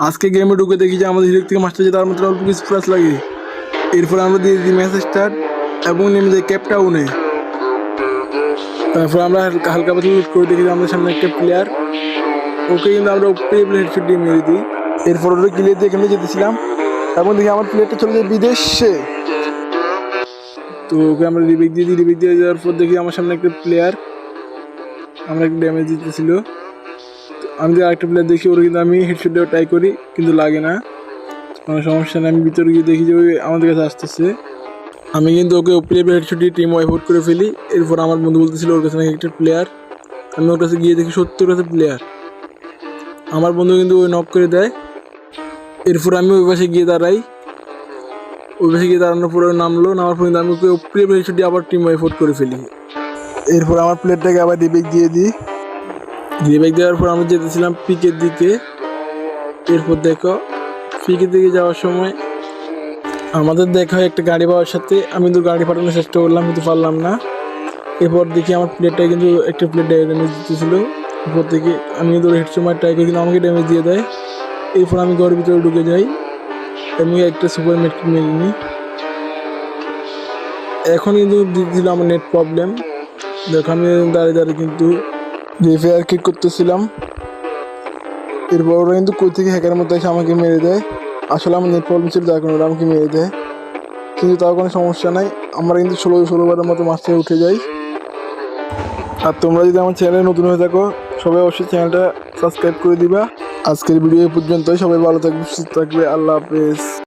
আজকে গেমে ঢুকে দেখি যে আমাদের হিরো থেকে মাস্টার যে তার মাত্র অল্প কিছু প্লাস লাগে। এরপর আমরা দিয়ে দিই ম্যাচ স্টার্ট এবং নেমে যাই ক্যাপ টাউনে। তারপর আমরা হালকা হালকা পাতলা লুট করে দেখি যে আমাদের সামনে একটা প্লেয়ার, ওকে কিন্তু আমরা উপরে হেডশট দিয়ে মেরে দিই। এরপর ওরা ক্লিয়ার দিয়ে এখানে যেতেছিলাম এবং দেখি আমার প্লেয়ারটা চলে যায় বিদেশে। তো ওকে আমরা রিবেক দিয়ে দিই, রিবেক দিয়ে যাওয়ার পর দেখি আমার সামনে একটা প্লেয়ার, আমরা একটা ড্যামেজ দিতেছিল। আমি যে আরেকটা প্লেয়ার দেখি ওরা কিন্তু আমি হেডশট দেওয়া ট্রাই করি কিন্তু লাগে না, কোনো সমস্যা নেই। আমি ভিতরে গিয়ে দেখি যে ওই আমাদের কাছে আসতেছে, আমি কিন্তু ওকে ওপরে হেডশট দিয়ে টিম ওয়াইপ আউট করে ফেলি। এরপর আমার বন্ধু বলতেছিল ওর কাছে নাকি একটা প্লেয়ার, আমি ওর কাছে গিয়ে দেখি 70 কাছে প্লেয়ার, আমার বন্ধু কিন্তু ওই নক করে দেয়। এরপর আমি ওই পাশে গিয়ে দাঁড়াই, ওই পাশে গিয়ে দাঁড়ানোর পরে নামার পর কিন্তু আমি ওকে ওপরে হেডশট দিয়ে আবার টিম ওয়াইপ আউট করে ফেলি। এরপর আমার প্লেয়ারটাকে আবার রিবেক দিয়ে দিই, রিবেক দেওয়ার পর আমি যেতেছিলাম পিকের দিকে। এরপর দেখো পিকের দিকে যাওয়ার সময় আমাদের দেখা হয় একটা গাড়ি পাওয়ার সাথে, আমি কিন্তু গাড়ি পাঠানোর চেষ্টা করলাম কিন্তু পারলাম না। এরপর দেখি আমার প্লেয়ারটা কিন্তু একটা প্লেয়ার ড্যামেজ দিতেছিল, এরপর দেখি আমি কিন্তু হেডশট মার ট্রাই করি কিন্তু আমাকে ড্যামেজ দিয়ে দেয়। এরপর আমি ঘরের ভিতরে ঢুকে যাই, আমি একটা সুপার মেট্রিক মেরে নিই। এখন কিন্তু দিয়েছিল আমার নেট প্রবলেম, দেখো আমি দাঁড়িয়ে দাঁড়িয়ে কিন্তু রিফেয়ার কিক করতেছিলাম। এরপর ওরা কিন্তু কই থেকে হ্যাকারের মধ্যে এসে আমাকে মেরে দেয়, আসলে আমার নেট প্রবলেম ছিল যার কারণে ওরা আমাকে মেরে দেয়, কিন্তু তাও কোনো সমস্যা নাই। আমরা কিন্তু 16বারের মতো মাস্টারে উঠে যাই। আর তোমরা যদি আমার চ্যানেলে নতুন হয়ে থাকো সবাই অবশ্যই চ্যানেলটা সাবস্ক্রাইব করে দিবা। আজকের ভিডিও এই পর্যন্তই, সবাই ভালো থাকবে, সুস্থ থাকবে, আল্লাহ হাফেজ।